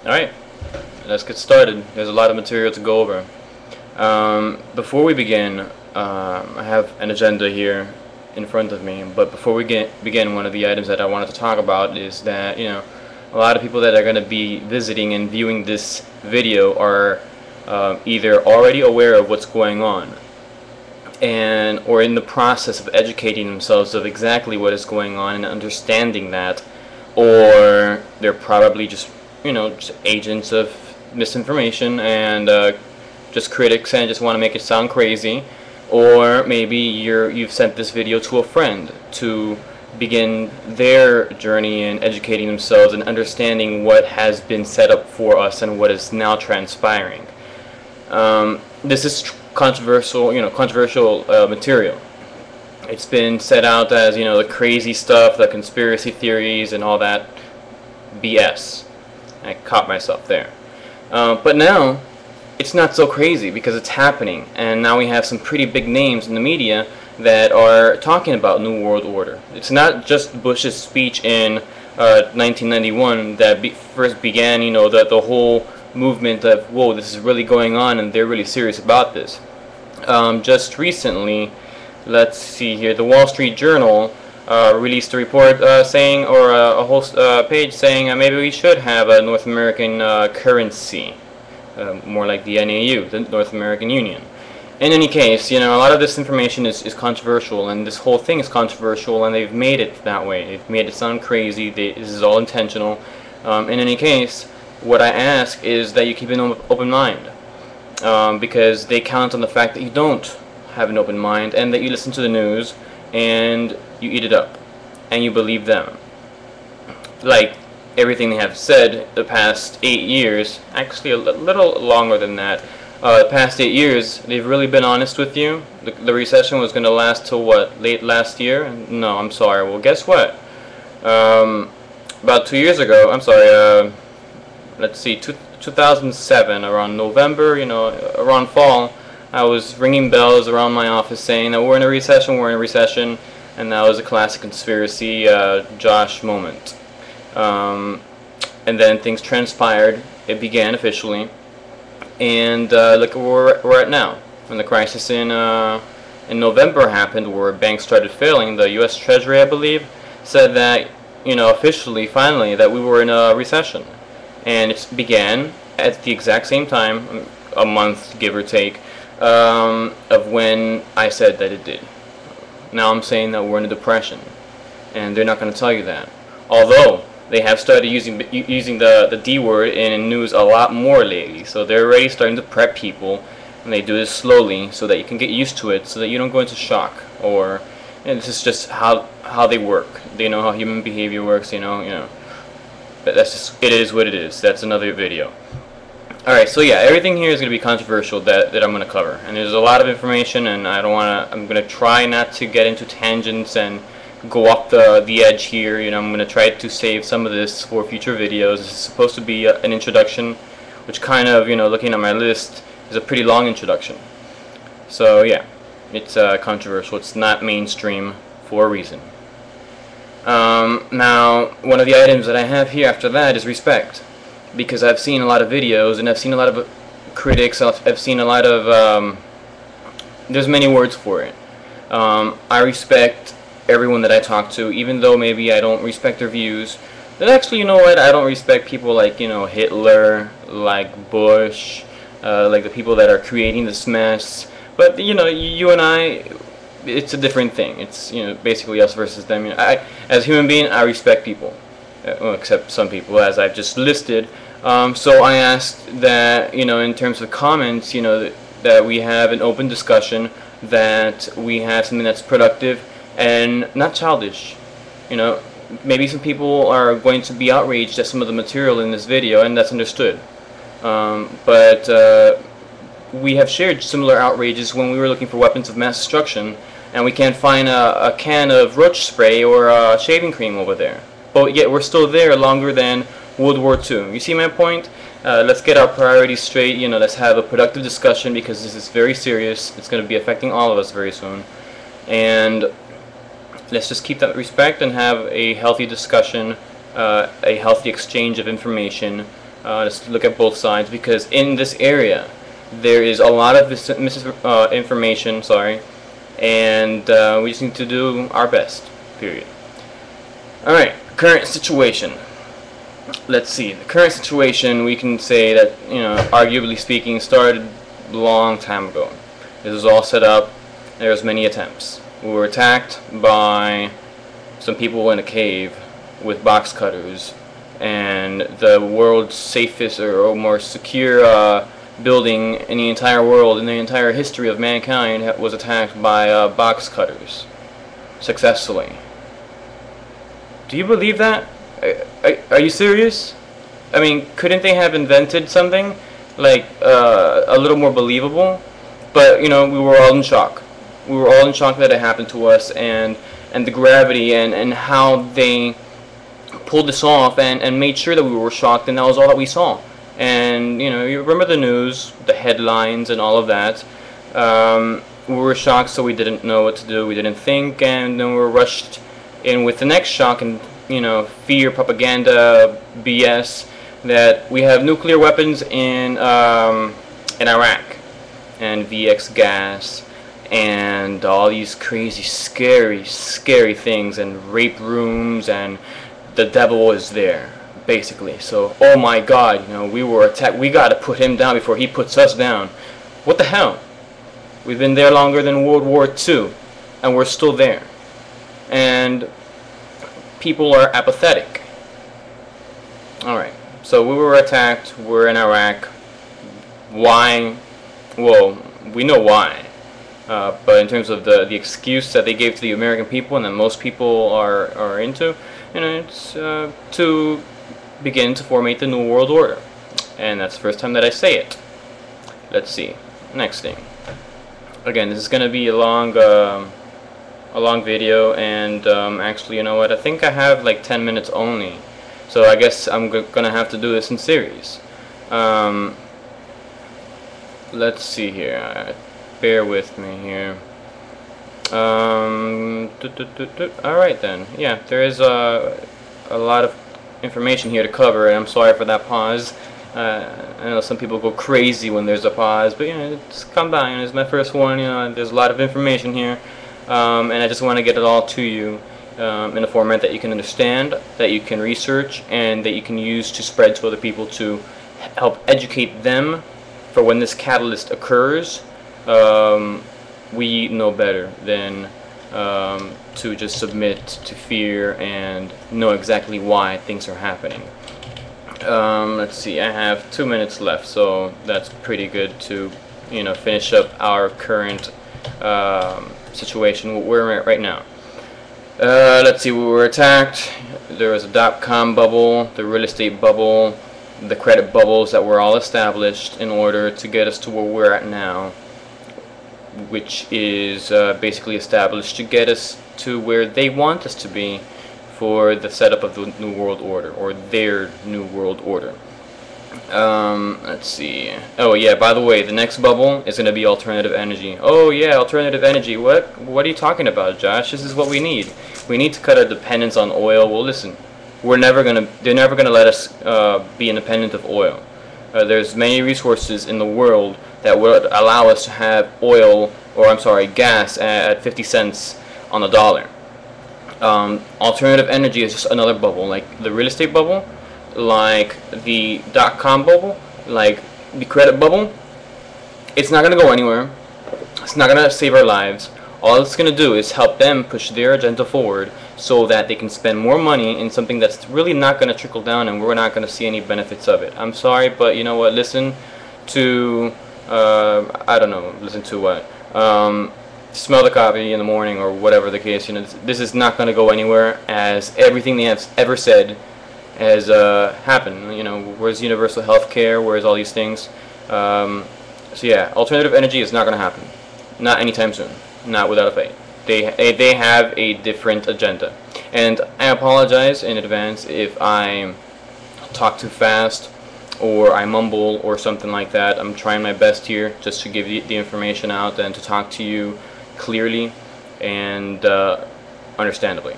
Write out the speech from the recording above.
Alright, let's get started. There's a lot of material to go over. Before we begin, I have an agenda here in front of me, but before we begin, one of the items that I wanted to talk about is that, a lot of people that are going to be visiting and viewing this video are either already aware of what's going on or in the process of educating themselves of exactly what is going on and understanding that, or they're probably just agents of misinformation and just critics and just want to make it sound crazy. Or maybe you've sent this video to a friend to begin their journey in educating themselves and understanding what has been set up for us and what is now transpiring. This is controversial material. It's been set out as the crazy stuff, the conspiracy theories, and all that BS. I caught myself there. But now, it's not so crazy because it's happening, and now we have some pretty big names in the media that are talking about New World Order. It's not just Bush's speech in 1991 that first began, the whole movement of, whoa, this is really going on, and they're really serious about this. Just recently, let's see here, the Wall Street Journal released a report saying, or a whole page saying maybe we should have a North American currency, more like the NAU, the North American Union. In any case, a lot of this information is controversial, and this whole thing is controversial, and they've made it that way. They've made it sound crazy. This is all intentional. In any case, what I ask is that you keep an open mind, because they count on the fact that you don't have an open mind and that you listen to the news and you eat it up and you believe them. Like everything they have said the past 8 years, actually a little longer than that, the past 8 years, they've really been honest with you. The recession was going to last till what, late last year? No, I'm sorry. Well, guess what? About 2 years ago, I'm sorry, let's see, 2007, around November, around fall, I was ringing bells around my office saying that we're in a recession, and that was a classic conspiracy Josh moment. And then things transpired. It began officially, and look where we're at now. When the crisis in November happened, where banks started failing, the U.S. Treasury, I believe, said that officially, finally, that we were in a recession, and it began at the exact same time, a month give or take, of when I said that it did. Now I'm saying that we're in a depression, and they're not going to tell you that. Although they have started using the D word in news a lot more lately, so they're already starting to prep people, and they do this slowly so that you can get used to it, so that you don't go into shock. Or this is just how they work. They know how human behavior works. But that's just, it is what it is. That's another video. Alright, so yeah, everything here is going to be controversial that I'm going to cover. And there's a lot of information, and I'm going to try not to get into tangents and go off the edge here. I'm going to try to save some of this for future videos. This is supposed to be an introduction, which kind of, looking at my list, is a pretty long introduction. So yeah, it's controversial. It's not mainstream for a reason. Now, one of the items that I have here after that is respect. Because I've seen a lot of videos, and I've seen a lot of critics, I've seen a lot of, there's many words for it. I respect everyone that I talk to, even though maybe I don't respect their views. But actually, you know what, I don't respect people like, Hitler, like Bush, like the people that are creating this mess. But, you and I, it's a different thing. It's, basically us versus them. As a human being, I respect people. Well, except some people, as I've just listed. So I asked that, in terms of comments, that we have an open discussion, that we have something that's productive and not childish. Maybe some people are going to be outraged at some of the material in this video, and that's understood. But we have shared similar outrages when we were looking for weapons of mass destruction, and we can't find a can of roach spray or shaving cream over there. But yet we're still there longer than World War II. You see my point? Let's get our priorities straight. Let's have a productive discussion, because this is very serious. It's going to be affecting all of us very soon. And let's just keep that respect and have a healthy discussion, a healthy exchange of information, Let's look at both sides, because in this area there is a lot of misinformation, and we just need to do our best, period. Alright, current situation. Let's see. The current situation, we can say that, arguably speaking, started a long time ago. This was all set up. There was many attempts. We were attacked by some people in a cave with box cutters, and the world's safest or more secure building in the entire world, in the entire history of mankind, was attacked by box cutters successfully. Do you believe that? Are you serious? I mean, couldn't they have invented something like a little more believable? But we were all in shock. We were all in shock that it happened to us, and the gravity and how they pulled this off and made sure that we were shocked, and that was all that we saw. And you remember the news, the headlines, and all of that. We were shocked, so we didn't know what to do. We didn't think, and then we were rushed in with the next shock and fear, propaganda, BS, that we have nuclear weapons in Iraq, and VX gas, and all these crazy, scary things, and rape rooms, and the devil is there, basically. So, oh my God, we were attacked. We got to put him down before he puts us down. What the hell? We've been there longer than World War II, and we're still there. And people are apathetic. Alright, so we were attacked, we're in Iraq. Why? Well, we know why. But in terms of the excuse that they gave to the American people, and that most people are into, it's to begin to formate the New World Order. And that's the first time that I say it. Let's see. Next thing. Again, this is going to be a long video, and actually, you know what, I think I have like 10 minutes only, so I guess I'm gonna have to do this in series. Let's see here, bear with me here. Alright then, yeah, there is a lot of information here to cover, and I'm sorry for that pause. I know some people go crazy when there's a pause, but just calm down. It's my first one. There's a lot of information here. And I just want to get it all to you in a format that you can understand, that you can research, and that you can use to spread to other people to help educate them for when this catalyst occurs. We know better than to just submit to fear and know exactly why things are happening. Let's see, I have 2 minutes left, so that's pretty good to finish up our current situation where we're at right now. Let's see, we were attacked. There was a .com bubble, the real estate bubble, the credit bubbles that were all established in order to get us to where we're at now, which is basically established to get us to where they want us to be for the setup of the New World Order, or their New World Order. Let's see. Oh yeah, by the way, the next bubble is going to be alternative energy. Oh yeah, alternative energy. What are you talking about, Josh? This is what we need. We need to cut our dependence on oil. Well, listen, they're never gonna let us be independent of oil. There's many resources in the world that would allow us to have oil, or I'm sorry, gas at 50 cents on the dollar. Alternative energy is just another bubble, like the real estate bubble, like the .com bubble, like the credit bubble. It's not going to go anywhere. It's not going to save our lives. All it's going to do is help them push their agenda forward so that they can spend more money in something that's really not going to trickle down, and we're not going to see any benefits of it. I'm sorry, but you know what, listen to I don't know, listen to what, smell the coffee in the morning, or whatever the case. This is not going to go anywhere, as everything they have ever said has happened. Where's universal health care? Where's all these things? So yeah, alternative energy is not going to happen. Not anytime soon. Not without a fight. They have a different agenda. And I apologize in advance if I talk too fast, or I mumble, or something like that. I'm trying my best here just to give you the information out and to talk to you clearly and understandably.